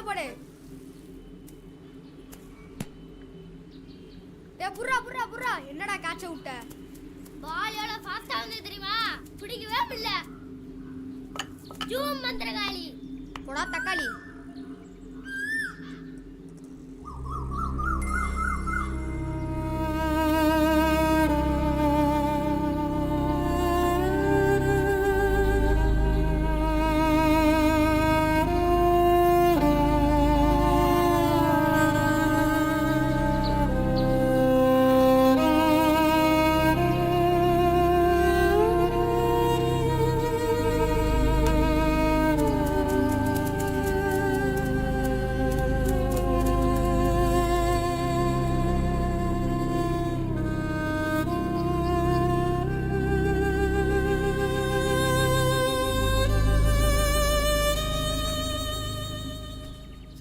போடு. டேய் புர்ரா புர்ரா புர்ரா என்னடா காச்ச விட்ட? பால் எவ்வளவு ஃபாஸ்டா வந்து தெரியுமா? பிடிக்கவே இல்ல. ஜூம் மந்திரகாளி. போடா தக்காளி.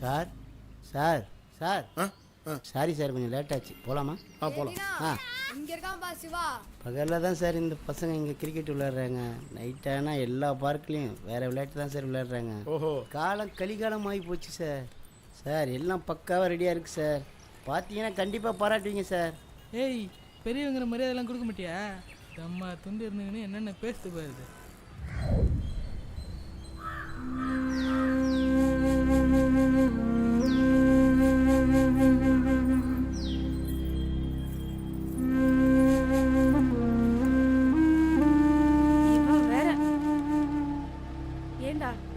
Sir sir sir sorry sir கொஞ்சம் லேட் ஆச்சு. போகலாமா? போலாம். இங்க இருக்கான் பா சிவா. பகலில் தான் சார் இந்த பசங்க இங்கே கிரிக்கெட் விளையாடுறாங்க. நைட் ஆனால் எல்லா பார்க்லேயும் வேறு விளையாட்டு தான் சார் விளையாடுறாங்க. ஓஹோ, காலம் கலிகாலம் ஆகி போச்சு சார். சார் எல்லாம் பக்காவாக ரெடியாக இருக்குது சார். பார்த்தீங்கன்னா கண்டிப்பாக பாராட்டுவீங்க சார். ஏய், பெரியவங்கிற மரியாதைலாம் கொடுக்க மாட்டியா? அம்மா துண்டு இருந்துங்கன்னு என்னென்ன பேசுது பாருது.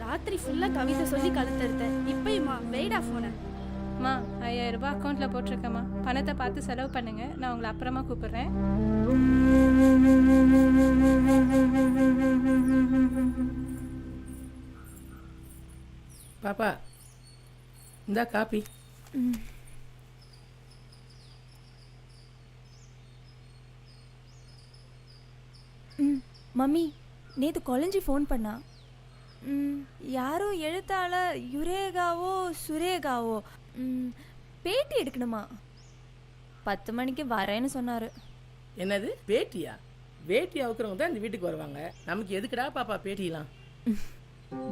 ராத்திரி ஃபுல்லா கவிதை சொல்லி கழுத்தெடுத்தேன். இப்பயுமா வெயிடா போன. அம்மா 5000 ரூபாய் அக்கௌண்ட்டில் போட்டிருக்கேம்மா. பணத்தை பார்த்து செலவு பண்ணுங்க. நான் உங்களை அப்புறமா கூப்பிடுறேன். பாப்பா இந்தா காப்பி. மம்மி நேற்று கொலைஞ்சி ஃபோன் பண்ணா. யாரோ எழுத்தாளர் யுரேகாவோ சுரேகாவோ பேட்டி எடுக்கணுமா. 10 மணிக்கு வரேன்னு சொன்னார். என்னது பேட்டியா? பேட்டி அவுக்கிறவங்க தான் இந்த வீட்டுக்கு வருவாங்க. நமக்கு எதுக்குடா பாப்பா பேட்டிலாம்?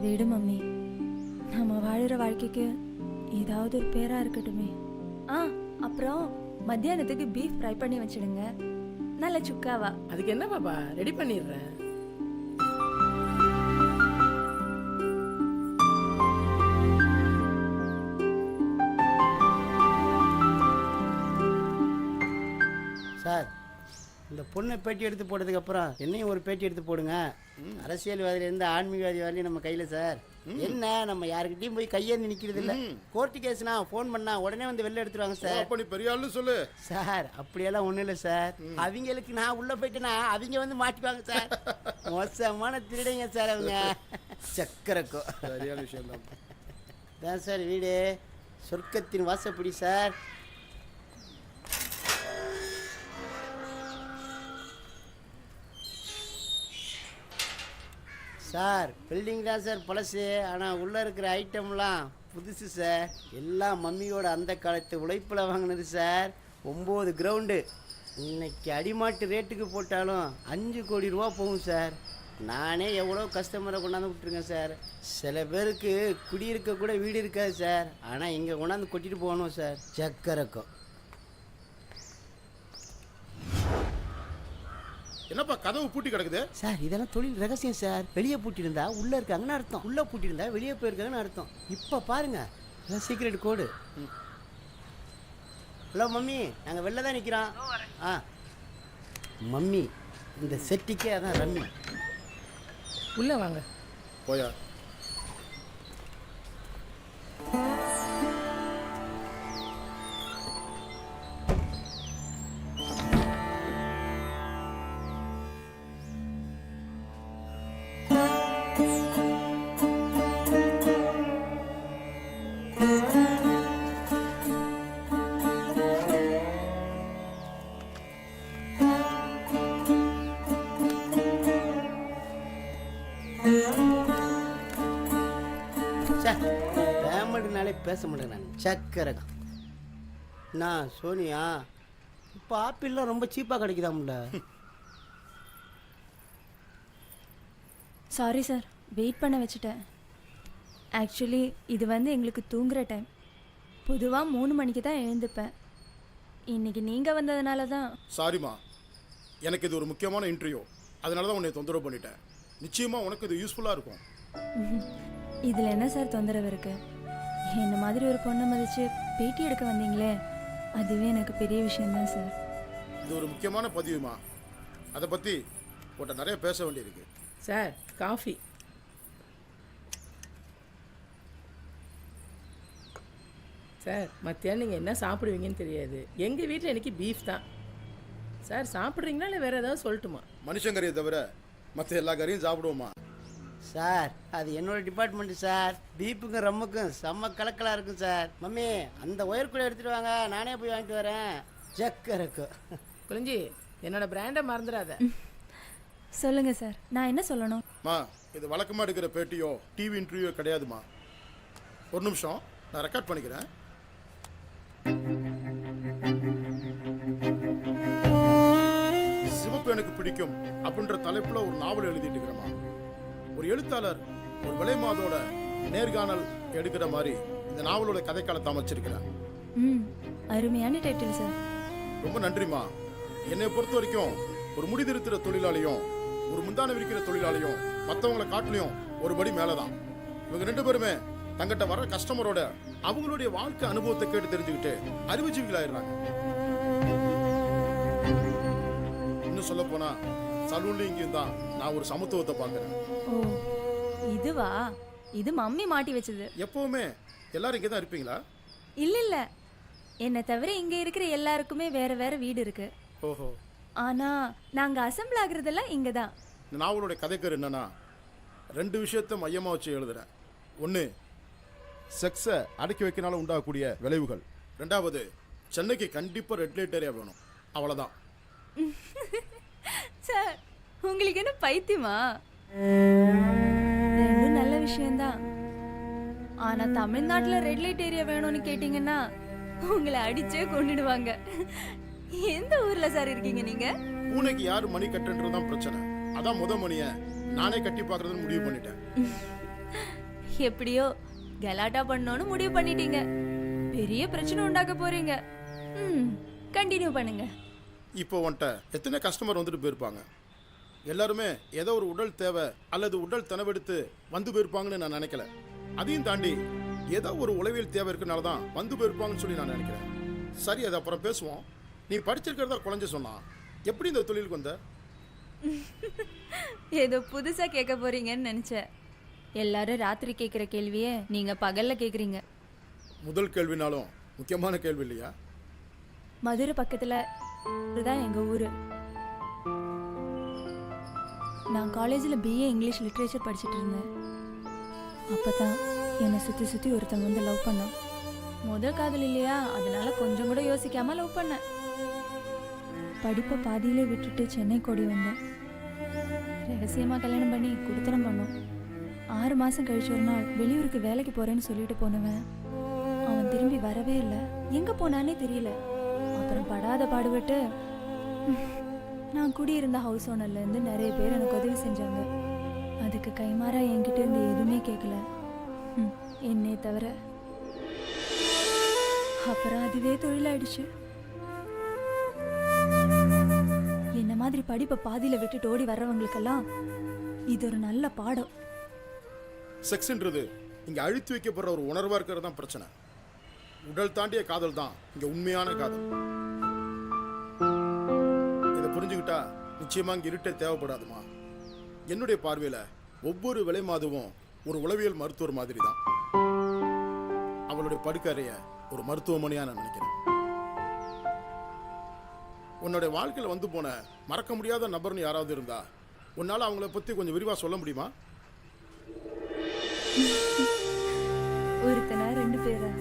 விடு மம்மி, நம்ம வாழுற வாழ்க்கைக்கு ஏதாவது ஒரு பேரா இருக்கட்டுமே. அப்புறம் மத்தியானத்துக்கு பீஃப் ஃப்ரை பண்ணி வச்சிடுங்க, நல்ல சுக்காவா. அதுக்கு என்ன பாப்பா, ரெடி பண்ணிடுறேன். சார் இந்த பொண்ணை பேட்டி எடுத்து போட்டதுக்கப்புறம் என்னையும் ஒரு பேட்டி எடுத்து போடுங்க. அரசியல்வாதியிலேருந்து ஆன்மீகவாதி வரையும் நம்ம கையில் சார். என்ன நம்ம யாருக்கிட்டையும் போய் கையேந்தி நிற்கிறது இல்லை. கோர்ட்டு கேஸ்னா ஃபோன் பண்ணால் உடனே வந்து வெளில எடுத்துருவாங்க சார். அப்படி பெரிய ஆளு சொல்லு சார். அப்படியெல்லாம் ஒன்றும் இல்லை சார். அவங்களுக்கு நான் உள்ளே போயிட்டேன்னா அவங்க வந்து மாட்டிப்பாங்க சார். மோசமான திருடைங்க சார் அவங்க. சக்கரக்கோ சரியான விஷயம் தான் சார். வீடு சொர்க்கத்தின் வாசப்படி சார். சார் பில்டிங் தான் சார் பழசு, ஆனால் உள்ளே இருக்கிற ஐட்டம்லாம் புதுசு சார். எல்லாம் மம்மியோட அந்த காலத்து உழைப்பில் வாங்கினது சார். 9 கிரவுண்டு. இன்னைக்கு அடிமாட்டு ரேட்டுக்கு போட்டாலும் 5 கோடி ரூபா போகும் சார். நானே எவ்வளோ கஸ்டமரை கொண்டாந்து விட்டுருக்கேன் சார். சில பேருக்கு குடியிருக்க கூட வீடு இருக்காது சார், ஆனால் இங்கே கொண்டாந்து கொட்டிட்டு போகணும் சார். சக்கரக்கம். என்னப்பா கதவு பூட்டி கிடக்குது? சார் இதெல்லாம் தொழில் ரகசியம் சார். வெளியே பூட்டியிருந்தா உள்ளே இருக்காங்கன்னு அர்த்தம், உள்ளே பூட்டியிருந்தா வெளியே போயிருக்காங்கன்னு அர்த்தம். இப்போ பாருங்க, இதான் சீக்ரெட் கோடு. ஹலோ மம்மி, நாங்கள் வெளில தான் நிற்கிறோம். மம்மி இந்த செட்டிக்கே அதான் ரம்மி. உள்ளே வாங்க. போயா சார் பேமெண்ட்னாலே பேச மாட்டேன் நான். சக்கரகம். நான் சோனியா, இப்போ ஆப்பிள்லாம் ரொம்ப சீப்பாக கிடைக்குதாம்ல. சாரி சார், வெயிட் பண்ண வச்சுட்டேன். ஆக்சுவலி இது வந்து எங்களுக்கு தூங்குற டைம். பொதுவாக 3 மணிக்கு தான் எழுந்துப்பேன். இன்னைக்கு நீங்கள் வந்ததுனால தான். சாரிம்மா, எனக்கு இது ஒரு முக்கியமான இன்டர்வியூ, அதனால தான் உன்னை தொந்தரவு பண்ணிட்டேன். நிச்சயமாக உனக்கு இது யூஸ்ஃபுல்லாக இருக்கும். இதில் என்ன சார் தொந்தரவு இருக்கு? என்ன மாதிரி ஒரு பொண்ணை மதித்து பேட்டி எடுக்க வந்தீங்களே, அதுவே எனக்கு பெரிய விஷயம்தான் சார். இது ஒரு முக்கியமான பதிவுமா, அதை பற்றி உன்கிட்ட நிறைய பேச வேண்டியிருக்கு. Sir coffee. சார் மத்தியானம் நீங்கள் என்ன சாப்பிடுவீங்கன்னு தெரியாது. எங்கள் வீட்டில் எனக்கு பீஃப் தான். சார் சாப்பிட்றீங்களா இல்லை வேறு ஏதாவது சொல்லட்டுமா? மனுஷங்கறியை தவிர மற்ற எல்லா கறியும் சாப்பிடுவோமா? சார் அது என்னோட டிபார்ட்மெண்ட்டு சார். பீப்புக்கும் ரம்முக்கும் செம்ம கலக்கலாக இருக்கும் சார். மம்மி அந்த ஒயர் கூட எடுத்துகிட்டு வாங்க, நானே போய் வாங்கிட்டு வரேன். ஜக்க இருக்கும். புரிஞ்சு என்னோட பிராண்டை மறந்துடாத. சொல்லுங்க சார், நான் என்ன சொல்லணும்? மா, இது வழக்கமாக எடுக்கிற பேட்டியோ டிவி இன்டர்வியூ கிடையாதுமா. ஒரு நிமிஷம், நான் ரெக்கார்ட் பண்ணிக்கிறேன். சிவப்பு எனக்கு பிடிக்கும் அப்படின்ற தலைப்புல ஒரு நாவல் எழுதிட்டு இருக்கிறேமா. ஒரு எழுத்தாளர் ஒரு விலை மாதோட நேர்காணல் எடுக்கிற மாதிரி இந்த நாவலோட கதைக்காலத்தை அமைச்சிருக்கிறேன். அருமையான டைட்டில் சார். ரொம்ப நன்றிமா. என்னை பொறுத்த வரைக்கும் ஒரு முடி திருத்துற தொழிலாளியும் ஒரு முந்தான விரிக்கிற தொழிலாளியும் மற்றவங்களை காட்டிலையும் ஒரு படி மேலதான். இவங்க 2 பேருமே தங்கிட்ட வர கஸ்டமரோட அவங்களுடைய வாழ்க்கை அனுபவத்தை கேட்டு தெரிஞ்சுக்கிட்டு அறிவுஜீவிகளாயிடுறாங்க. இன்னும் சொல்ல போனா சலூன்ல இங்கேயும் தான் நான் ஒரு சமத்துவத்தை பார்க்கிறேன். ஓ இதுவா? இது மம்மி மாட்டி வச்சது. எப்பவுமே எல்லாரும் இங்கே தான் இருப்பீங்களா? இல்ல இல்ல, என்னை தவிர இங்க இருக்கிற எல்லாருக்குமே வேற வேற வீடு இருக்கு. ஓஹோ. ஆனா நாங்க அசம்பிள் ஆகுறதெல்லாம் இங்க தான். இந்த நாவலோட கதைக்கரு என்னன்னா, 2 விஷயத்தை மையமா வச்சு எழுதுறேன். 1, செக்ஸை அடக்கி வைக்கனால உண்டாகக்கூடிய விளைவுகள். 2வது, சென்னைக்கு கண்டிப்பா ரெட் லைட் ஏரியா வேணும். அவ்வளவுதான். சார் உங்களுக்கு என்ன பைத்தியமா? ரெண்டும் நல்ல விஷயம்தான். ஆனா தமிழ்நாட்டுல ரெட் லைட் ஏரியா வேணும்னு கேட்டீங்கன்னா உங்களை அடிச்சே கொண்டுடுவாங்க. எந்த ஊர்ல சார் இருக்கீங்க நீங்க? பூனைக்கு யாரு மணி கட்டுன்றதுதான் பிரச்சனை. அதான் மணிய நானே கட்டி பார்க்கறதுன்னு முடிவு பண்ணிட்டேன். எப்படியோ கலாட்டா பண்ணணும்னு முடிவு பண்ணிட்டீங்க. பெரிய பிரச்சனை உண்டாக்க போறீங்க. கண்டினியூ பண்ணுங்க. இப்போ உன்கிட்ட எத்தனை கஸ்டமர் வந்துட்டு போயிருப்பாங்க. எல்லாருமே ஏதோ ஒரு உடல் தேவை அல்லது உடல் தனவெடுத்து வந்து போயிருப்பாங்கன்னு நான் நினைக்கல. அதையும் தாண்டி ஏதோ ஒரு உளவியல் தேவை இருக்கனால தான் வந்து போயிருப்பாங்கன்னு சொல்லி நான் நினைக்கிறேன். சரி, அது அப்புறம் பேசுவோம். நீ படிச்சிருக்கிறதா குழந்தை சொன்னா எப்படி இந்த தொழிலுக்கு வந்த? ஏதோ புதுசா கேட்க போறீங்கன்னு நினைச்சேன். எல்லாரும் ராத்திரி கேட்குற கேள்வியே நீங்க பகல்ல கேட்குறீங்க. முதல் கேள்வினாலும் முக்கியமான கேள்வி இல்லையா? மதுரை பக்கத்துல தான் எங்க ஊரு. நான் காலேஜில் பிஏ இங்கிலீஷ் லிட்ரேச்சர் படிச்சுட்டு இருந்தேன். அப்பதான் என்னை சுற்றி சுற்றி ஒருத்தங்க வந்து லவ் பண்ணான். முதல் காதல் இல்லையா, அதனால கொஞ்சம் கூட யோசிக்காம லவ் பண்ணேன். படிப்பை பாதியிலே விட்டுட்டு சென்னை ஓடி வந்தேன். ரகசியமாக கல்யாணம் பண்ணி குடுத்தனம் பண்ணோம். 6 மாதம் கழிச்சு ஒரு நாள் வெளியூருக்கு வேலைக்கு போகிறேன்னு சொல்லிட்டு போனவன் அவன் திரும்பி வரவே இல்லை. எங்கே போனானே தெரியல. அப்புறம் படாத பாடுபட்டு நான் குடியிருந்த ஹவுஸ் ஓனர்லேருந்து நிறைய பேர் எனக்கு உதவி செஞ்சாங்க. அதுக்கு கைமாறா என்கிட்ட இருந்து எதுவுமே கேட்கல, என்னை தவிர. அப்புறம் அதுவே தொழிலாயிடுச்சு. என்ன மாதிரி படிப்பை பாதியில விட்டுட்டு ஓடி வர்றவங்களுக்கெல்லாம் இது ஒரு நல்ல பாடம். செக்ஸ்ன்றது இங்க அழுத்தி வைக்கப்படுற ஒரு உணர்வா இருக்கிறது தான் பிரச்சனை. உடல் தாண்டிய காதல் தான் இங்க உண்மையான காதல். இதை புரிஞ்சுக்கிட்டா நிச்சயமா இங்க இருட்டே தேவைப்படாதுமா. என்னுடைய பார்வையில ஒவ்வொரு விலை மாதமும் ஒரு உளவியல் மருத்துவர் மாதிரி தான். அவளுடைய படுக்கறைய ஒரு மருத்துவமனையா நான் நினைக்கிறேன். உன்னுடைய வாழ்க்கையில் வந்து போன மறக்க முடியாத நபர்னு யாராவது இருந்தா உன்னால அவங்கள பத்தி கொஞ்சம் விரிவா சொல்ல முடியுமா? ஒருத்தனா 2 பேரா?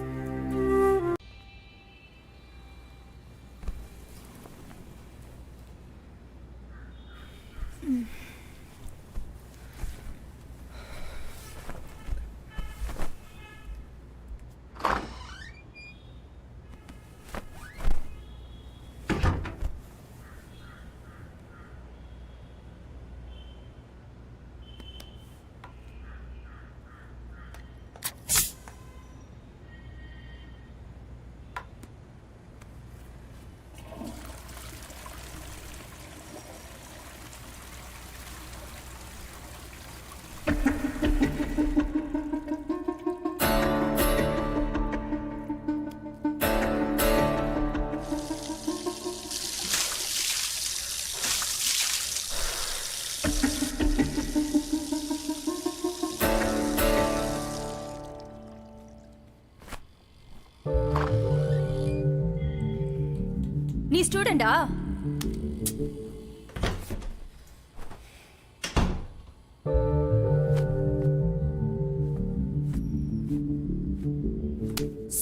சொல்லேன்டா.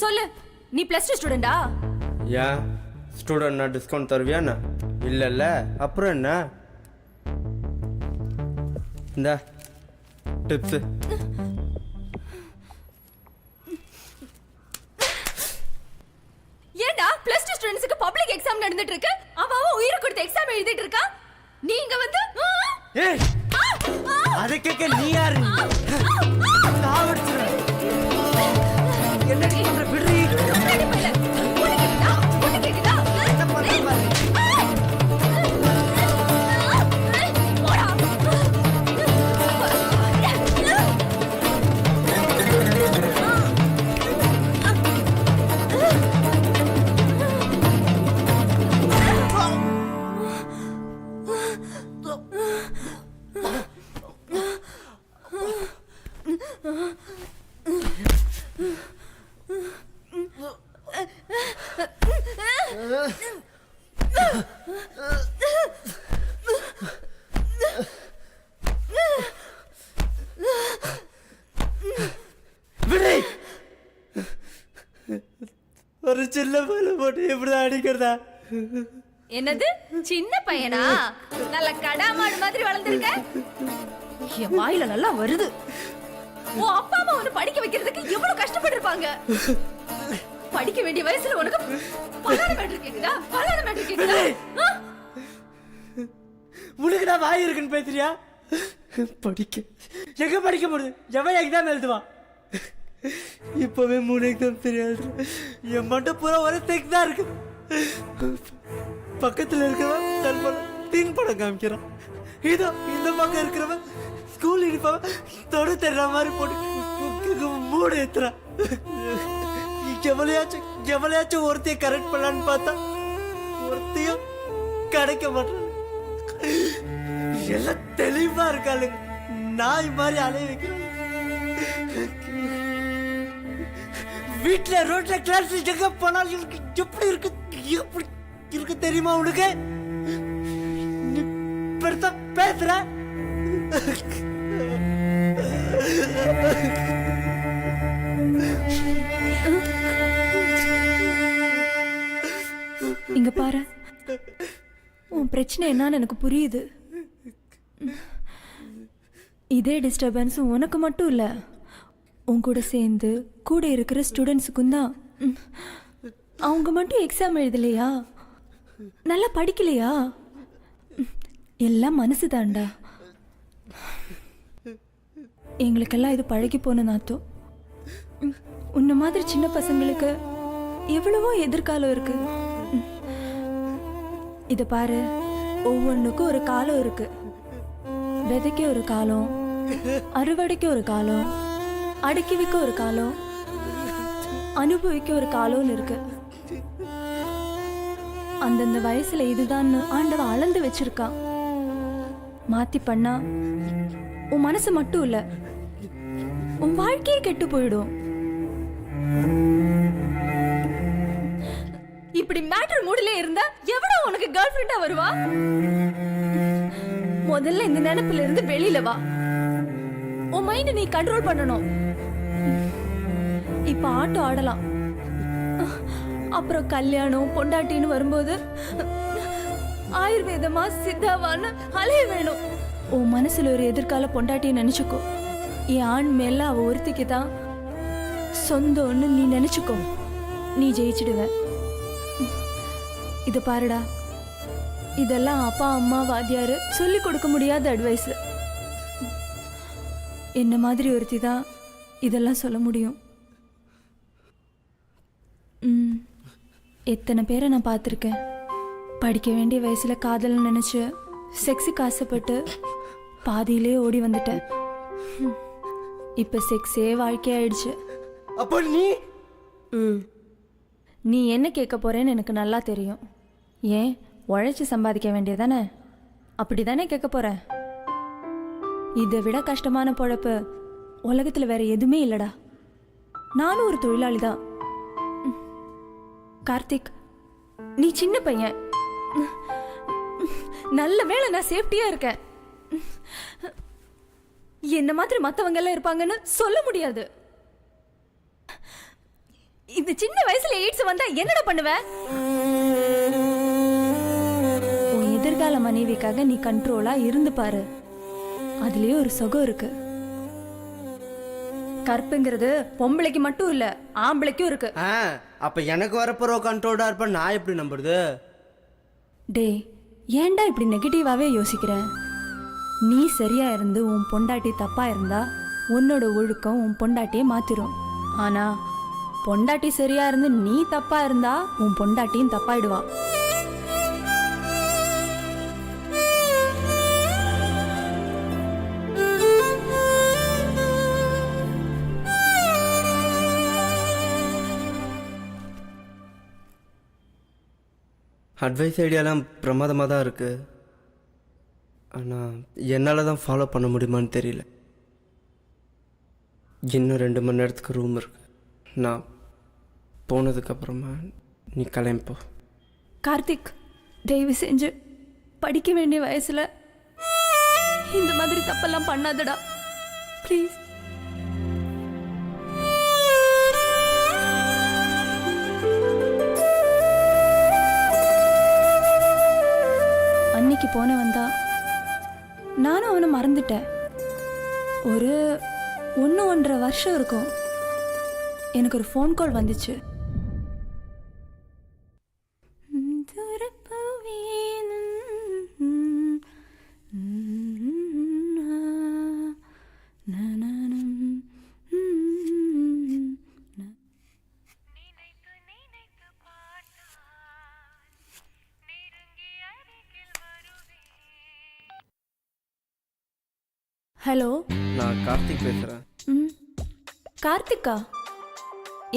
சொல்லு, நீ +2 ஸ்டூடெண்டா? ஏன் ஸ்டூடெண்ட்னா டிஸ்கவுண்ட் தருவியா என்ன? இல்லைல்ல, அப்புறம் என்ன? இந்த டிப்ஸு. ஏண்டா +2 ஸ்டூடண்ட்ஸ்க்கு பப்ளிக் எக்ஸாம் நடந்துட்டு இருக்கு, அவன் உயிரை கொடுத்து எக்ஸாம் எழுதிட்டு இருக்கா, நீங்க வந்து ஏய் அதை கேட்க நீ யாரு? சாவடிச்சிடுறேன். என்னடி பண்ற? விடுறி. என்ன பண்ற பாரு. ஒரு சின்ன பையனை போட்டு இப்படிதான் அடிக்கிறதா? என்னது சின்ன பையனா? நல்ல கடாமாடு மாதிரி வளர்ந்துருக்க. என் வாயில நல்லா வருது. உன் அப்பா அம்மா உன்னை படிக்க வைக்கிறதுக்கு எவ்வளவு கஷ்டப்பட்டிருப்பாங்க. படிக்க வேண்டிய வயசுல உனக்கு பலான மேட்டர் கேக்குதா? பலான மேட்டர் கேக்குதா? உனக்கு நான் வாய் இருக்குன்னு பேசுறியா? படிக்க எங்க படிக்க முடியுது? எவன் எக்ஸாம் எழுதுவான்? இப்பவே 3 எக்ஸாம் தெரியாது. என் மட்டும் பூரா ஒரு டெக் தான் இருக்கு. பக்கத்துல இருக்கிறவன் செல்போன் தீன் படம் காமிக்கிறான். இதோ இந்த பக்கம் இருக்கிறவன் ஸ்கூல் யூனிஃபார்ம் தொட தெரியற மாதிரி போட்டு மூடு ஏத்துறான். எவ்வளையாச்சும் ஒருத்தைய கரெக்ட் பண்ணலான்னு பார்த்தா ஒருத்தையும் கிடைக்க மாட்டான். எல்லாம் தெளிவா இருக்காளுங்க. நாய் மாதிரி அலைய வைக்கிறேன். வீட்டுல ரோட்ல கிளாஸ் எங்க போனாலும் எப்படி இருக்கு தெரியுமா உனக்கு? பெருசா பேசுற. இங்க பாரு, உன் பிரச்சனை என்னன்னு எனக்கு புரியுது. இதே டிஸ்டர்பன்ஸ் உனக்கு மட்டும் இல்ல, உன் கூட சேர்ந்து கூட இருக்கிற ஸ்டூடெண்ட்ஸுக்கும் தான். அவங்க மட்டும் எக்ஸாம் எழுதலையா, நல்லா படிக்கலையா, எல்லாம் மனசு தாண்டா. எங்களுக்கெல்லாம் இது பழகி போன நாத்தோ. உன்ன மாதிரி சின்ன பசங்களுக்கு எவ்வளவோ எதிர்காலம் இருக்கு. இத பாரு, ஒவ்வொன்றுக்கும் ஒரு காலம் இருக்கு. விதைக்க ஒரு காலம், அறுவடைக்கு ஒரு காலம், அடக்கி வைக்க ஒரு காலம், அனுபவிக்க ஒரு காலம்னு இருக்கு. அந்தந்த வயசுல இதுதான் ஆண்டவன் அளந்து வச்சிருக்கான். மாத்தி பண்ணா உன் மனசு மட்டும் இல்ல, உன் வாழ்க்கையே கெட்டு போயிடும். இப்படி மேட்டர் மூடிலே இருந்தா எவ்வளவு உனக்கு கேர்ள் ஃப்ரெண்டா வருவா? முதல்ல இந்த நினைப்புல இருந்து வெளியில வா. உன் மைண்ட் நீ கண்ட்ரோல் பண்ணணும். இப்ப ஆட்டோ ஆடலாம், அப்புறம் கல்யாணம் பொண்டாட்டின்னு வரும்போது ஆயுர்வேதமா சித்தாவான்னு அலைய வேணும். உன் மனசுல ஒரு எதிர்கால பொண்டாட்டியை நினைச்சுக்கோ. என் ஆண் மேல அவ ஒருத்திக்கு தான் சொந்தம்னு நீ நினைச்சுக்கோ. நீ ஜெயிச்சிடுவ. இத பாருடா, இதெல்லாம் அப்பா அம்மா வாத்தியாரு சொல்லி கொடுக்க முடியாத அட்வைஸ். என்ன மாதிரி ஒருத்தி தான் இதெல்லாம் சொல்ல முடியும். எத்தனை பேரை நான் பார்த்துருக்கேன். படிக்க வேண்டிய வயசுல காதல் நினைச்சு செக்ஸுக்கு ஆசைப்பட்டு பாதியிலே ஓடி வந்துட்டேன். இப்ப செக்ஸே வாழ்க்கையாயிடுச்சு. அப்போ நீ என்ன கேட்க போறேன்னு எனக்கு நல்லா தெரியும். ஏன் உழைச்சி சம்பாதிக்க வேண்டியதானே? அப்படிதானே கேட்க போற? இதை விட கஷ்டமான பொழப்பு உலகத்துல வேற எதுவுமே இல்லடா. நானும் ஒரு தொழிலாளி தான். கார்த்திக், நீ சின்ன பையன், நல்ல வேளை நான் சேஃப்டியா இருக்கேன். என்ன மாதிரி மத்தவங்க எல்லாம் இருப்பாங்கன்னு சொல்ல முடியாது. இந்த சின்ன வயசுல எய்ட்ஸ் வந்தா என்னடா பண்ணுவ? உன் எதிர்கால மனைவிக்காக நீ கண்ட்ரோலா இருந்து பாரு. அதுலயே ஒரு சுகம் இருக்கு. கற்புங்கிறது பொம்பளைக்கு மட்டும் இல்ல, ஆம்பளைக்கும் இருக்கு. அப்போ எனக்கு வரப்போகிற கண்ட்ரோலாக இருப்பேன் நான் எப்படி நம்புறது? டே, ஏன்டா இப்படி நெகட்டிவாவே யோசிக்கிற? நீ சரியா இருந்து உன் பொண்டாட்டி தப்பா இருந்தா உன்னோட ஒழுக்கம் உன் பொண்டாட்டியை மாத்திரும். ஆனா பொண்டாட்டி சரியா இருந்து நீ தப்பா இருந்தா உன் பொண்டாட்டியும் தப்பாயிடுவா. அட்வைஸ் ஐடியாலாம் பிரமாதமாக தான் இருக்குது. ஆனால் என்னால் தான் ஃபாலோ பண்ண முடியுமான்னு தெரியல. இன்னும் 2 மணி நேரத்துக்கு ரூம் இருக்கு. நான் போனதுக்கப்புறமா நீ கிளம்பிப்போ. கார்த்திக், தயவு செஞ்சு படிக்க வேண்டிய வயசுல இந்த மாதிரி தப்பெல்லாம் பண்ணாதடா ப்ளீஸ். அன்னைக்கு போனவன் தான். நானும் அவனை மறந்துட்டேன். ஒரு 1.5 வருஷம் இருக்கும். எனக்கு ஒரு ஃபோன் கால் வந்துச்சு. ஹலோ, நான் கார்த்திக் பேசுகிறேன். கார்த்திக்கா?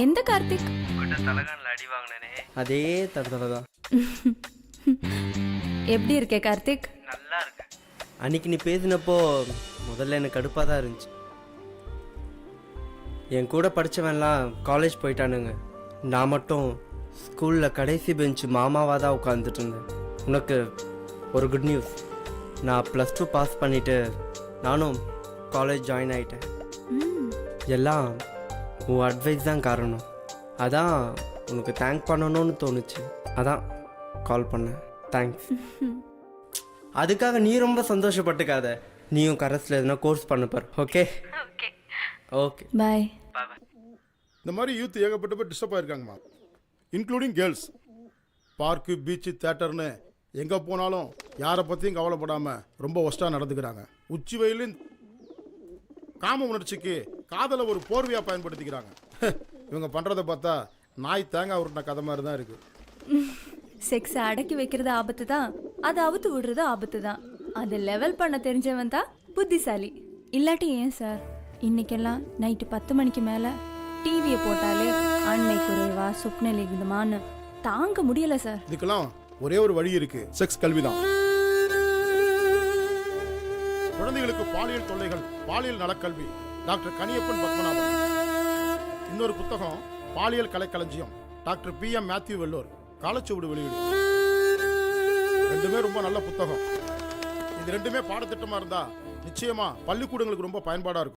எந்த கார்த்திக்? தலகானில் அடி வாங்கினே அதே தடவை தான். எப்படி இருக்கே கார்த்திக்? நல்லா இருக்கு. அன்னைக்கு நீ பேசினப்போ முதல்ல எனக்கு கடுப்பாக தான் இருந்துச்சு. என் கூட படித்தவன்லாம் காலேஜ் போயிட்டானுங்க. நான் மட்டும் ஸ்கூலில் கடைசி பெஞ்சு மாமாவாக தான் உட்காந்துட்டு இருந்தேன். உனக்கு ஒரு குட் நியூஸ். நான் +2 பாஸ் பண்ணிவிட்டு நானும் காலேஜ் ஜாயின் ஆகிட்டேன். எல்லாம் உன் அட்வைஸ் தான் காரணம். அதான் உனக்கு தேங்க் பண்ணணும்னு தோணுச்சு. அதான் கால் பண்ணேன். தேங்க்ஸ். அதுக்காக நீ ரொம்ப சந்தோஷப்பட்டுக்காத. நீயும் கரஸில் எதுனா கோர்ஸ் பண்ண பாரு. Okay okay bye. இந்த மாதிரி யூத் ஏகப்பட்ட பேர் டிஸ்டர்ப் ஆகிருக்காங்கம்மா, இன்க்ளூடிங் கேர்ள்ஸ். பார்க்கு, பீச்சு, தேட்டர்னு எங்கே போனாலும் யாரை பற்றியும் கவலைப்படாமல் ரொம்ப ஒஸ்ட்டாக நடந்துக்கிறாங்க. உச்சி வெயிலின் காம உணர்ச்சிக்கு காதலை ஒரு போர்வையாக பயன்படுத்திக்கிறாங்க. இவங்க பண்ணுறதை பார்த்தா நாய் தேங்காய் உருட்டின கதை மாதிரி தான் இருக்குது. செக்ஸை அடக்கி வைக்கிறது ஆபத்து தான், அதை அவுத்து விடுறது ஆபத்து தான். அதை லெவல் பண்ண தெரிஞ்சவன் தான் புத்திசாலி. இல்லாட்டி ஏன் சார் இன்னைக்கெல்லாம் நைட்டு 10 மணிக்கு மேலே டிவியை போட்டாலே ஆண்மை குறைவா சொப்ன லிகுதமான்னு தாங்க முடியல சார். இதுக்கெல்லாம் ஒரே ஒரு வழி இருக்கு, செக்ஸ் கல்வி தான். குழந்தைகளுக்கு பாலியல் தொல்லைகள், பாலியல் நலக்கல்வி, டாக்டர் கனியப்பன் பத்மநாபன். இன்னொரு புத்தகம் பாலியல் கலைக்களஞ்சியம், doctor PM Matthew Vellore, Kalachuvadu வெளியீடு. ரெண்டுமே ரொம்ப நல்ல புத்தகம். இது ரெண்டுமே பாடத்திட்டமா இருந்தா நிச்சயமா பள்ளிக்கூடங்களுக்கு ரொம்ப பயன்பாடா இருக்கும்.